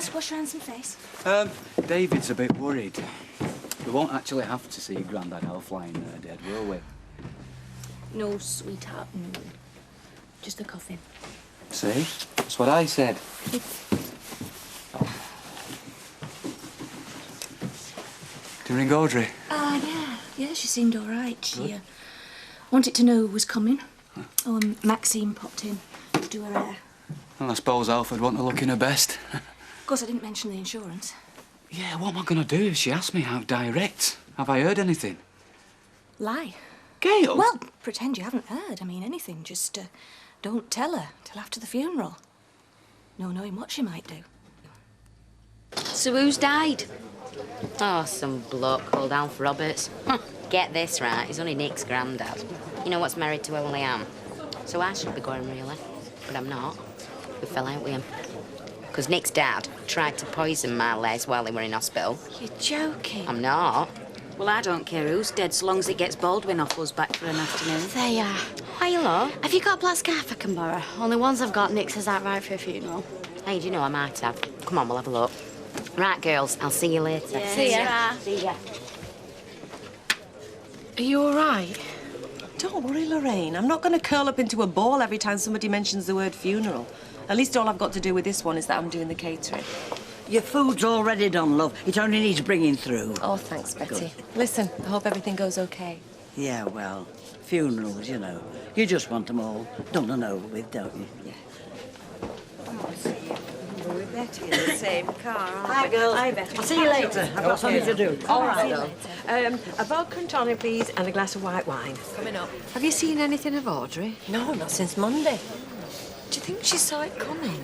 Just wash your hands and face. David's a bit worried. We won't actually have to see Grandad Elfline dead, will we? No, sweetheart, no. Just a coffin. See? That's what I said. Did you ring Audrey? Yeah. Yeah, she seemed all right. She wanted to know who was coming. Oh, and Maxine popped in to do her hair. Well, I suppose Alfred want to look in her best. Of course, I didn't mention the insurance. Yeah, what am I going to do if she asks me how direct? Have I heard anything? Lie. Gail? Well, pretend you haven't heard. I mean, anything. Just don't tell her till after the funeral. No knowing what she might do. So who's died? Oh, some bloke called Alf Roberts. Get this right, he's only Nick's granddad. You know what's married to only Anne? So I should be going, really. But I'm not. We fell out with him. Because Nick's dad tried to poison my Les while they were in hospital. You're joking. I'm not. Well, I don't care who's dead, so long as it gets Baldwin off us back for an afternoon. There you are. Hi, hello. Have you got a black scarf I can borrow? Only ones I've got, Nick says that right for a funeral. Hey, do you know I might have? Come on, we'll have a look. Right, girls, I'll see you later. Yeah. See ya. See ya. Are you all right? Don't worry, Lorraine. I'm not going to curl up into a ball every time somebody mentions the word funeral. At least all I've got to do with this one is that I'm doing the catering. Your food's already done, love. It only needs bringing through. Oh, thanks, Betty. Listen, I hope everything goes okay. Yeah, well, funerals, you know. You just want them all done and over with, don't you? Yeah. We're Betty in the same car, aren't we? Hi, girls. Hi, Betty. I'll see you later. I've got something to do. All right, love. A vodka and tonic, please, and a glass of white wine. Coming up. Have you seen anything of Audrey? No, not since Monday. Do you think she saw it coming?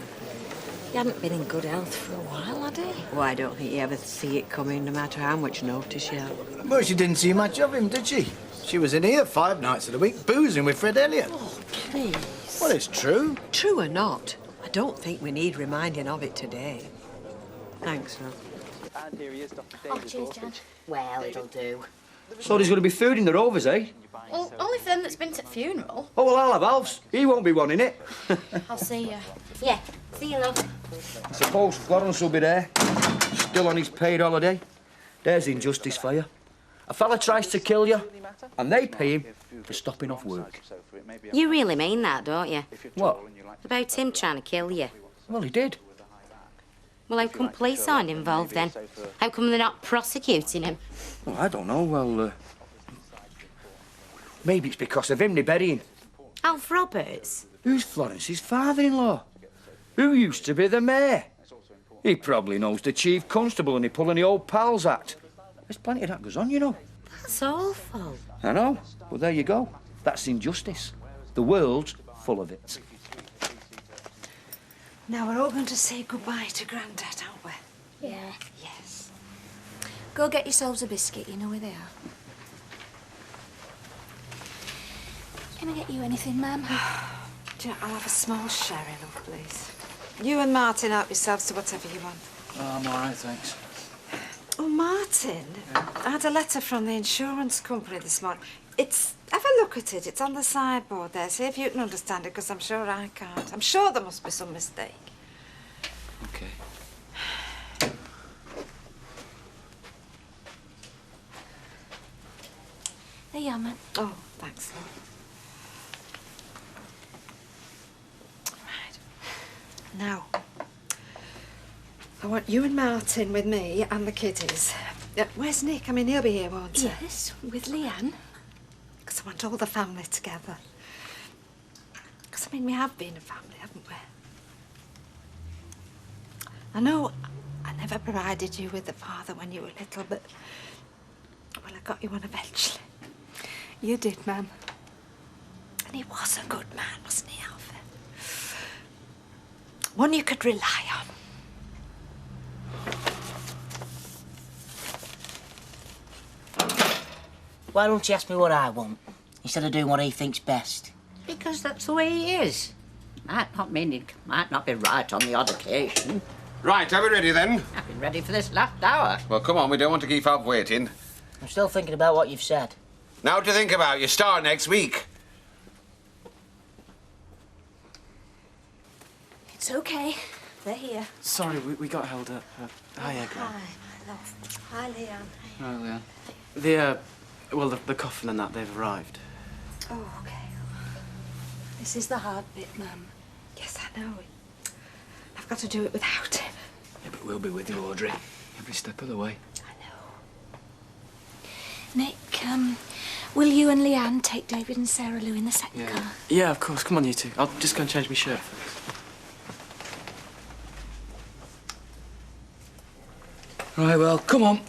He hadn't been in good health for a while, had he? Well, I don't think you ever see it coming, no matter how much notice you have. Well, she didn't see much of him, did she? She was in here 5 nights of the week, boozing with Fred Elliott. Oh, please. Well, it's true. True or not, I don't think we need reminding of it today. Thanks, love. And here he is, Dr. Oh, cheers, Jan. Well, it'll do. So there's going to be food in the Rovers, eh? Well, only for them that's been to the funeral. Oh, well, I'll have Alf's. He won't be wanting it. I'll see you. Yeah, see you, love. I suppose Florence will be there. Still on his paid holiday. There's injustice for you. A fella tries to kill you, and they pay him for stopping off work. You really mean that, don't you? What? About him trying to kill you. Well, he did. Well, how come police aren't involved then? How come they're not prosecuting him? Well, I don't know. Well, maybe it's because of him they're burying. Alf Roberts? Who's Florence's father-in-law? Who used to be the mayor? He probably knows the chief constable and he pulling the old pals act. There's plenty of that goes on, you know. That's awful. I know. Well, there you go. That's injustice. The world's full of it. Now we're all going to say goodbye to Grandad, aren't we? Yeah. Yes. Go get yourselves a biscuit. You know where they are. Can I get you anything, ma'am? Do you know, I'll have a small sherry, love, please. You and Martin help yourselves to whatever you want. Oh, I'm all right, thanks. Oh, Martin, I had a letter from the insurance company this morning. Have a look at it. It's on the sideboard there. See if you can understand it, because I'm sure I can't. I'm sure there must be some mistake. OK. There you are, man. Oh, thanks, love. Right. Now, I want you and Martin with me and the kiddies. Where's Nick? I mean, he'll be here, won't he? Yes, with Leanne. Because I want all the family together. Because, I mean, we have been a family, haven't we? I know I never provided you with a father when you were little, but... well, I got you one eventually. You did, ma'am. And he was a good man, wasn't he, Alfie? One you could rely on. Why don't you ask me what I want, instead of doing what he thinks best? Because that's the way he is. Might not mean it might not be right on the odd occasion. Right, are we ready then? I've been ready for this last hour. Well, come on, we don't want to keep Alf waiting. I'm still thinking about what you've said. Now to think about, you start next week. It's okay. They're here. Sorry, we got held up. Hiya, Gran. Hi, my love. Hi, Leanne. Right, Leanne. Well, the coffin and that, they've arrived. Oh, okay. This is the hard bit, Mum. Yes, I know. I've got to do it without him. Yeah, but we'll be with you, Audrey. Every step of the way. Nick, will you and Leanne take David and Sarah Lou in the second car? Yeah, of course. Come on, you two. I'll just go and change my shirt first. Right, well, come on.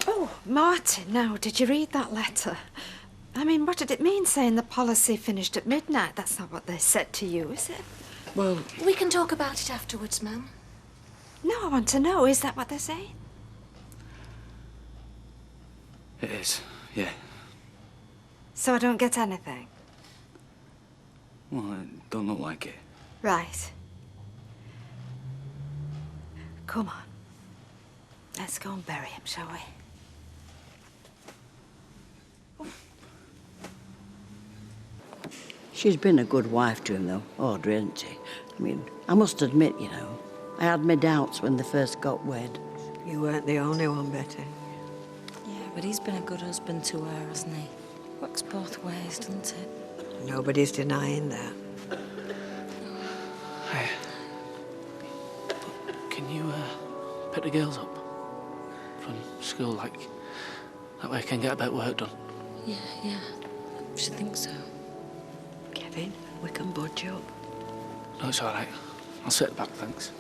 Oh, Martin, now, did you read that letter? I mean, what did it mean saying the policy finished at midnight? That's not what they said to you, is it? Well... We can talk about it afterwards, Mum. No, I want to know, is that what they're saying? It is, yeah. So I don't get anything? Well, it don't look like it. Right. Come on. Let's go and bury him, shall we? She's been a good wife to him, though, Audrey, hasn't she? I mean, I must admit, you know, I had my doubts when they first got wed. You weren't the only one, Betty. Yeah, but he's been a good husband to her, hasn't he? Works both ways, doesn't it? Nobody's denying that. Hey. Can you, pick the girls up from school, like, that way I can get a bit of work done? Yeah, I should think so. Kevin, we can budge up. No, it's all right. I'll sit back, thanks.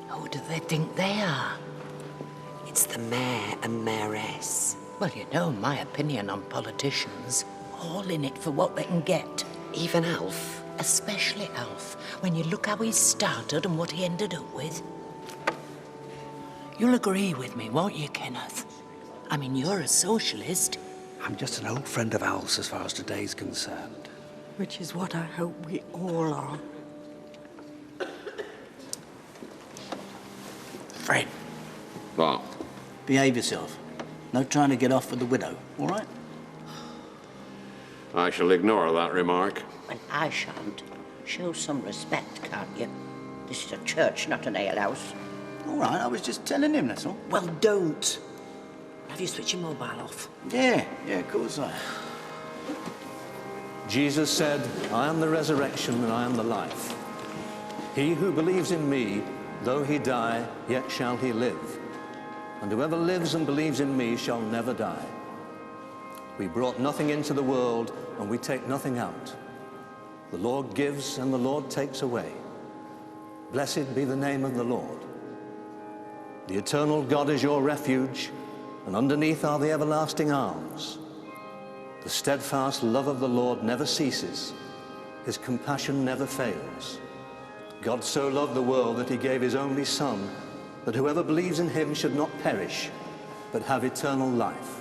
Who do they think they are? It's the mayor and mayoress. Well, you know my opinion on politicians. All in it for what they can get. Even Alf. Especially Alf, when you look how he started and what he ended up with. You'll agree with me, won't you, Kenneth? I mean, you're a socialist. I'm just an old friend of Al's as far as today's concerned. Which is what I hope we all are. Fred. What? Behave yourself. No trying to get off with the widow, all right? I shall ignore that remark. Well, I shan't. Show some respect, can't you? This is a church, not an alehouse. All right, I was just telling him, that's all. Well, don't. Have you switched your mobile off? Yeah, of course I have. Jesus said, I am the resurrection and I am the life. He who believes in me, though he die, yet shall he live. And whoever lives and believes in me shall never die. We brought nothing into the world, and we take nothing out. The Lord gives, and the Lord takes away. Blessed be the name of the Lord. The eternal God is your refuge, and underneath are the everlasting arms. The steadfast love of the Lord never ceases. His compassion never fails. God so loved the world that he gave his only Son, that whoever believes in him should not perish, but have eternal life.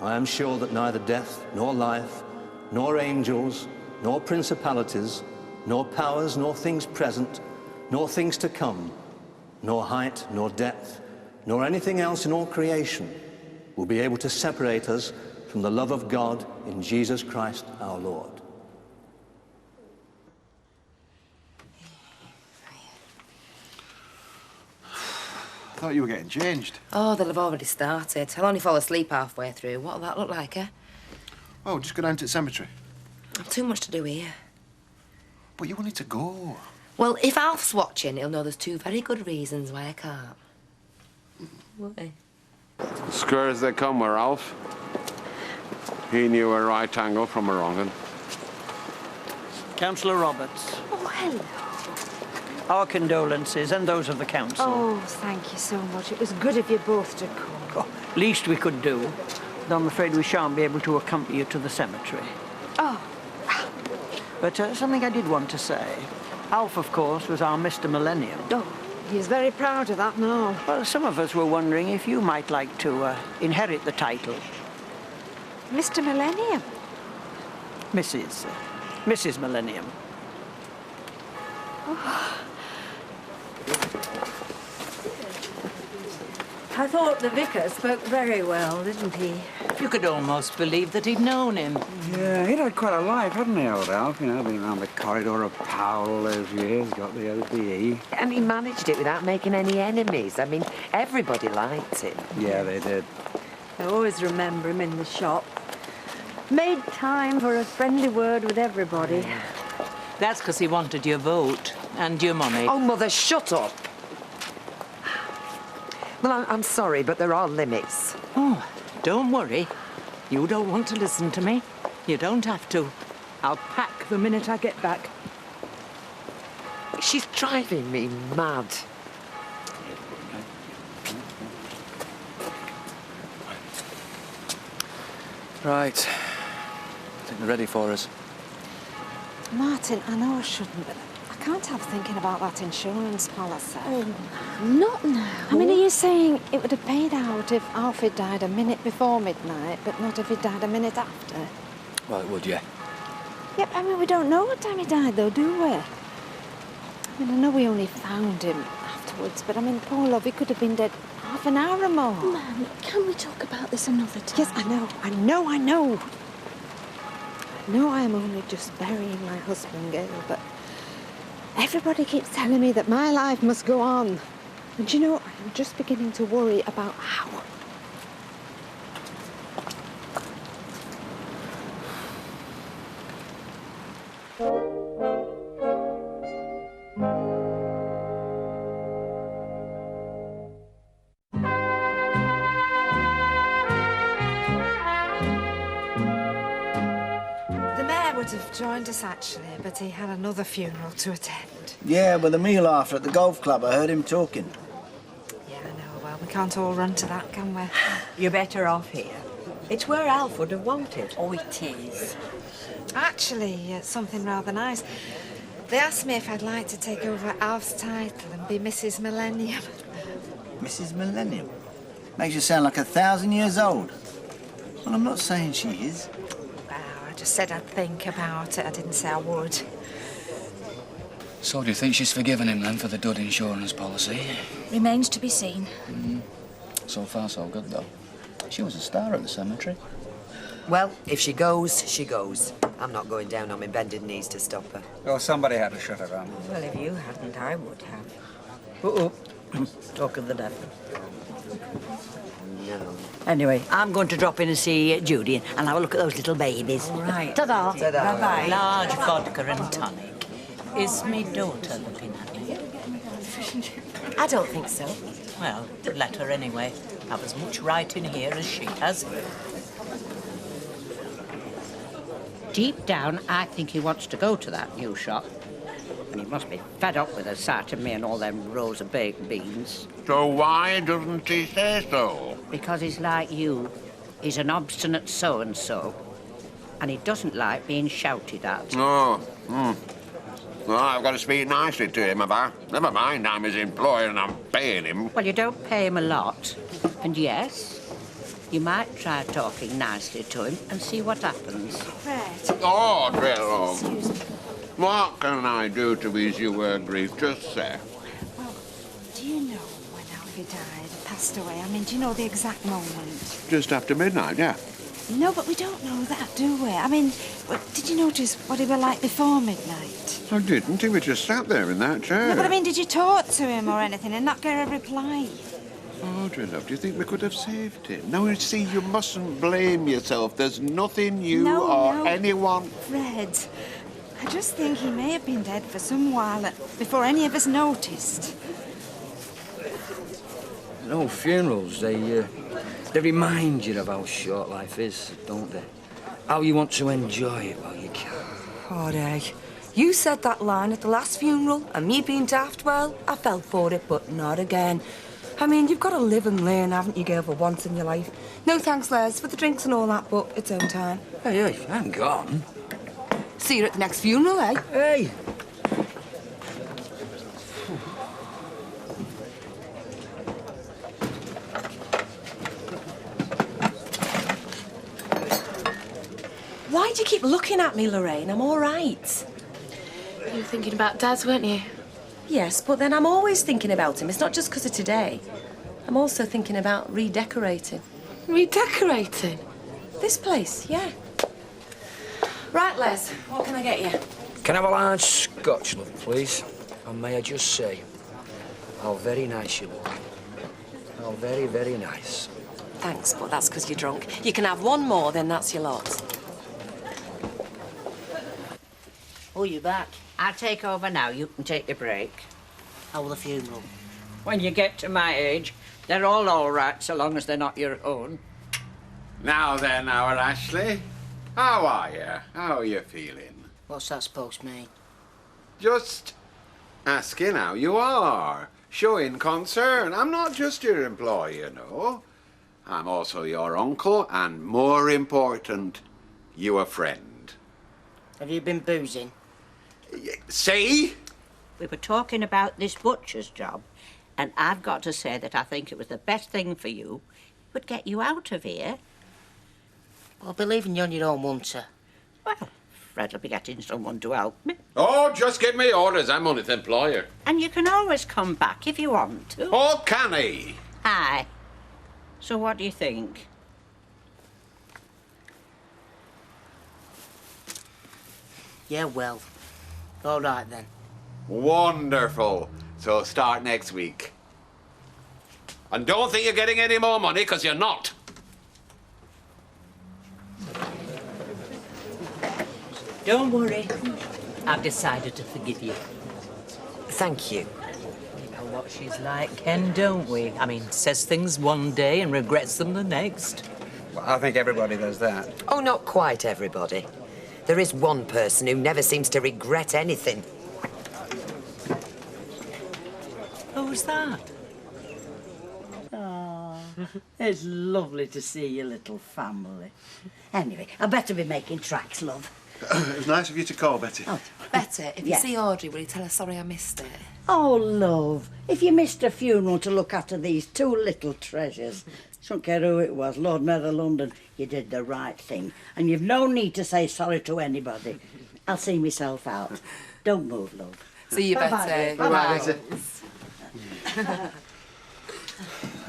I am sure that neither death, nor life, nor angels, nor principalities, nor powers, nor things present, nor things to come, nor height, nor depth, nor anything else in all creation will be able to separate us from the love of God in Jesus Christ our Lord. I thought you were getting changed. Oh, they'll have already started. I'll only fall asleep halfway through. What'll that look like, eh? Oh, just go down to the cemetery. I've too much to do here. But you wanted to go. Well, if Alf's watching, he'll know there's two very good reasons why I can't. Won't he? Square as they come were Alf. He knew a right angle from a wrong one. Councillor Roberts. Oh, hello. Our condolences and those of the council. Oh, thank you so much. It was good of you both to come. Oh, least we could do. But I'm afraid we shan't be able to accompany you to the cemetery. Oh. But something I did want to say. Alf, of course, was our Mr. Millennium. Oh, he's very proud of that now. Well, some of us were wondering if you might like to inherit the title. Mr. Millennium? Mrs. Millennium. Oh. I thought the vicar spoke very well, didn't he? You could almost believe that he'd known him. Yeah, he'd had quite a life, hadn't he, old Alf? You know, been around the corridor of Powell all those years, got the OBE. And he managed it without making any enemies. I mean, everybody liked him. Yeah, they did. I always remember him in the shop. Made time for a friendly word with everybody. That's because he wanted your vote and your money. Oh, Mother, shut up. Well, I'm sorry, but there are limits. Oh, don't worry. You don't want to listen to me. You don't have to. I'll pack the minute I get back. She's driving me mad. Right. I think they're ready for us. Martin, I know I shouldn't, but I can't help thinking about that insurance policy. Oh, not now. I mean, are you saying it would have paid out if Alfred died a minute before midnight, but not if he died a minute after? Well, it would, yeah. Yep, I mean, we don't know what time he died, though, do we? I mean, I know we only found him afterwards, but I mean, poor love, he could have been dead half an hour or more. Ma'am, can we talk about this another time? Yes, I know. I know I am only just burying my husband, Gail, but everybody keeps telling me that my life must go on. And you know, I'm just beginning to worry about how. Would have joined us actually, but he had another funeral to attend. Yeah, with a meal after at the golf club, I heard him talking. Yeah, I know. Well, we can't all run to that, can we? You're better off here. It's where Alf would have wanted. Oh, it is. Actually, it's something rather nice. They asked me if I'd like to take over Alf's title and be Mrs. Millennium. Mrs. Millennium? Makes you sound like 1,000 years old. Well, I'm not saying she is. I just said I'd think about it. I didn't say I would. So do you think she's forgiven him then for the dud insurance policy? Remains to be seen. So far, so good, though. She was a star at the cemetery. Well, if she goes, she goes. I'm not going down on my bended knees to stop her. Oh, somebody had to shut her down. Well, if you hadn't, I would have. Uh-oh. Talk of the devil. No. Anyway, I'm going to drop in and see Judy and have a look at those little babies. All right. Ta-da. Ta-da. Bye-bye. Large vodka and tonic. Is me daughter looking at me? I don't think so. Well, let her anyway. Have as much right in here as she has. Deep down, I think he wants to go to that new shop. And he must be fed up with the sight of me and all them rows of baked beans. So why doesn't he say so? Because he's like you. He's an obstinate so-and-so. And he doesn't like being shouted at. No. Well, I've got to speak nicely to him, have I? Never mind, I'm his employer and I'm paying him. Well, you don't pay him a lot. And yes, you might try talking nicely to him and see what happens. Fred. Oh, Bill. Excuse me. What can I do to ease your grief? Just say. Well, do you know when Alfie died, passed away? I mean, do you know the exact moment? Just after midnight, yeah. No, but we don't know that, do we? I mean, did you notice what he was like before midnight? I didn't. He was just sat there in that chair. No, but I mean, did you talk to him or anything and not get a reply? Audrey, love, do you think we could have saved him? Now, you see, you mustn't blame yourself. There's nothing you or anyone... Fred, I just think he may have been dead for some while before any of us noticed. No, funerals, they remind you of how short life is, don't they? How you want to enjoy it while you can. Oh, Day. You said that line at the last funeral, and me being daft, well, I fell for it, but not again. I mean, you've got to live and learn, haven't you, girl, for once in your life? No thanks, Les, for the drinks and all that, but it's own time. Hey, hang on. See you at the next funeral, eh? Hey! Why do you keep looking at me, Lorraine? I'm all right. You were thinking about Dad, weren't you? Yes, but then I'm always thinking about him. It's not just because of today. I'm also thinking about redecorating. Redecorating? This place, yeah. Right, Les, what can I get you? Can I have a large Scotch, love, please? And may I just say, how very nice you look. How very, very nice. Thanks, but that's because you're drunk. You can have one more, then that's your lot. Oh, you back? I'll take over now. You can take your break. How will the funeral? When you get to my age, they're all right, so long as they're not your own. Now then, our Ashley. How are you? How are you feeling? What's that supposed to mean? Just asking how you are. Showing concern. I'm not just your employee, you know. I'm also your uncle, and more important, you a friend. Have you been boozing? See? We were talking about this butcher's job, and I've got to say that I think it was the best thing for you. It would get you out of here. I'll be leaving you on your own, won't I? Well, Fred will be getting someone to help me. Oh, just give me orders. I'm only the employer. And you can always come back if you want to. Oh, can he? Aye. So what do you think? Yeah, well. All right, then. Wonderful. So start next week. And don't think you're getting any more money, because you're not. Don't worry. I've decided to forgive you. Thank you. We know what she's like, Ken, don't we? I mean, says things one day and regrets them the next. Well, I think everybody does that. Oh, not quite everybody. There is one person who never seems to regret anything. Who's that? Oh, it's lovely to see your little family. Anyway, I better be making tracks, love. It was nice of you to call, Betty. Oh. Betty, if Yeah. you see Audrey, will you tell her sorry I missed it? Oh, love, if you missed a funeral to look after these two little treasures, don't care who it was, Lord Mayor of London, you did the right thing. And you've no need to say sorry to anybody. I'll see myself out. Don't move, love. See you, Bye-bye, Betty. dear. Bye-bye, Bye-bye.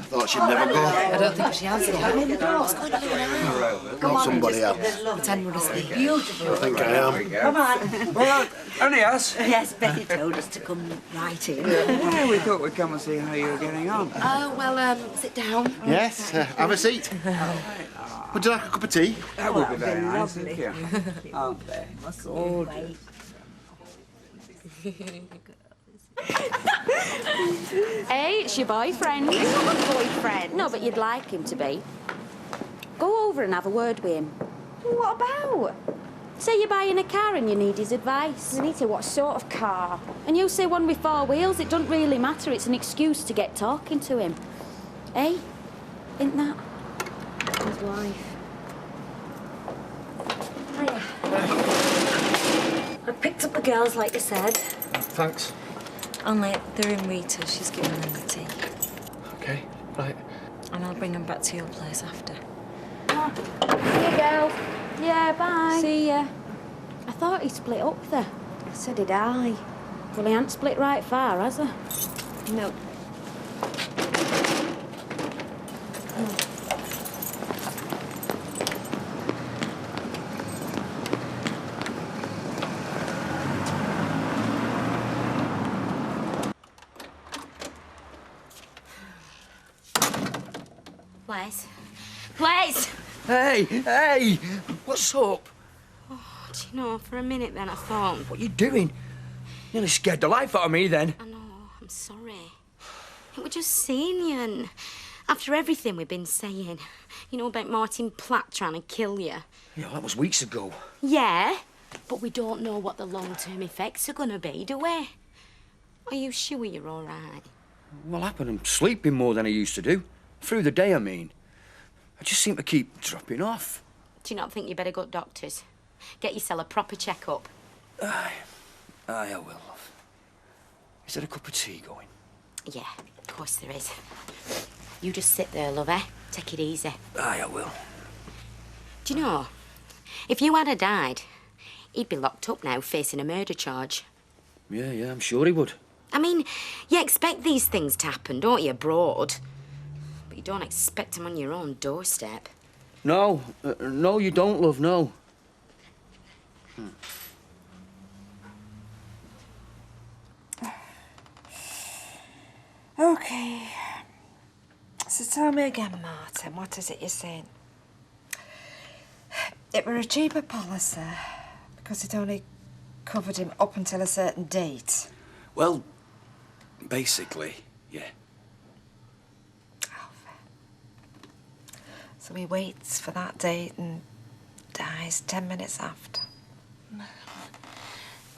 Thought she'd never go. I don't think she has yet. What's going on now? Come on, Somebody else. pretend we're asleep. I think I am. Come on. Well, only us. Yes, Betty told us to come right in. Yeah, we thought we'd come and see how you were getting on. Oh, well, sit down. Yes, have a seat. Would you like a cup of tea? That would be very nice, thank you. Aren't they? Gorgeous. Hey, it's your boyfriend. He's not a boyfriend. No, but you'd like him to be. Go over and have a word with him. What about? Say you're buying a car and you need his advice. Anita, what sort of car? And you say one with 4 wheels, it doesn't really matter. It's an excuse to get talking to him. Eh? Isn't that? His wife. I picked up the girls like you said. Thanks. Only they're in Rita. She's giving them the tea. Okay, right. And I'll bring them back to your place after. See you, girls. Yeah, bye. See ya. I thought he split up there. So did I. Well, he ain't split right far, has he? No. Place. Place! Hey! What's up? Do you know, for a minute then I thought... What are you doing? Nearly scared the life out of me then. I know, I'm sorry. We're just seeing you, and after everything we've been saying, you know, about Martin Platt trying to kill you. Yeah, that was weeks ago. Yeah, but we don't know what the long-term effects are going to be, do we? Are you sure you're all right? What happened? I'm sleeping more than I used to do. Through the day, I mean. I just seem to keep dropping off. Do you not think you better go to doctors? Get yourself a proper check-up. Aye, I will, love. Is there a cup of tea going? Yeah, of course there is. You just sit there, love, eh? Take it easy. Aye, I will. Do you know, if you had died, he'd be locked up now facing a murder charge. Yeah, I'm sure he would. I mean, you expect these things to happen, don't you, abroad? But you don't expect him on your own doorstep. No, no, you don't, love, no. OK. So tell me again, Martin, what is it you're saying? It were a cheaper policy because it only covered him up until a certain date. Well, basically, yeah. So he waits for that date and dies 10 minutes after.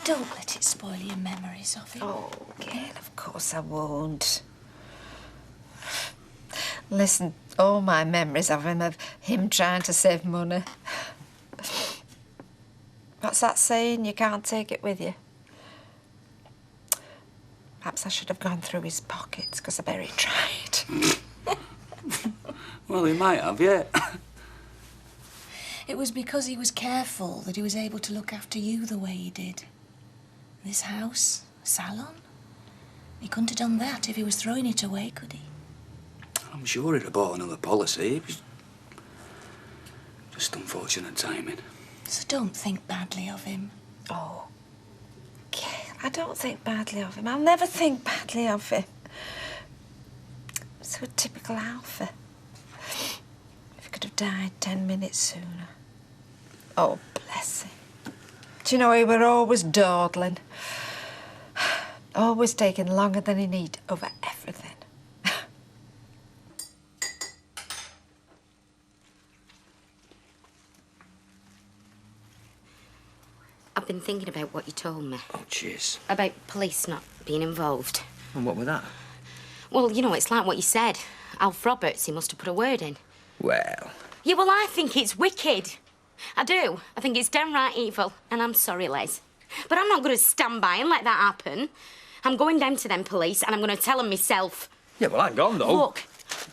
Don't let it spoil your memories of him. Oh, Gail, of course I won't. Listen, all my memories of him trying to save money. What's that saying? You can't take it with you. Perhaps I should have gone through his pockets, because I very tried. Well, he might have, yeah. It was because he was careful that he was able to look after you the way he did. This house, salon, he couldn't have done that if he was throwing it away, could he? I'm sure he'd have bought another policy. It was just unfortunate timing. So don't think badly of him. Oh, Gail, I don't think badly of him. I'll never think badly of him. So typical Alfie. If he could have died 10 minutes sooner. Oh, bless him. Do you know, he were always dawdling. Always taking longer than he need over everything. I've been thinking about what you told me. Oh, jeez. About police not being involved. And what with that? Well, you know, it's like what you said. Alf Roberts, he must have put a word in. Well... Yeah, well, I think it's wicked. I do. I think it's downright evil. And I'm sorry, Les. But I'm not going to stand by and let that happen. I'm going down to them police and I'm going to tell them myself. Yeah, well, hang on, though. Look,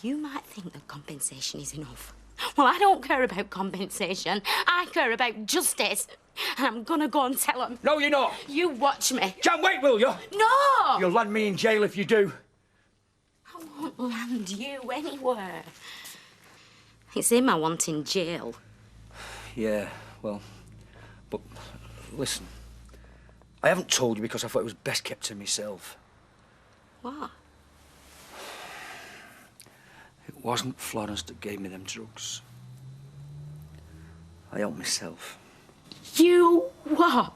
you might think that compensation is enough. Well, I don't care about compensation. I care about justice. And I'm going to go and tell them. No, you're not. You watch me. Can't wait, will you? No! You'll land me in jail if you do. I won't land you anywhere. It's him I want in jail. Yeah, well, but listen, I haven't told you because I thought it was best kept to myself. What? It wasn't Florence that gave me them drugs. I helped myself. You what?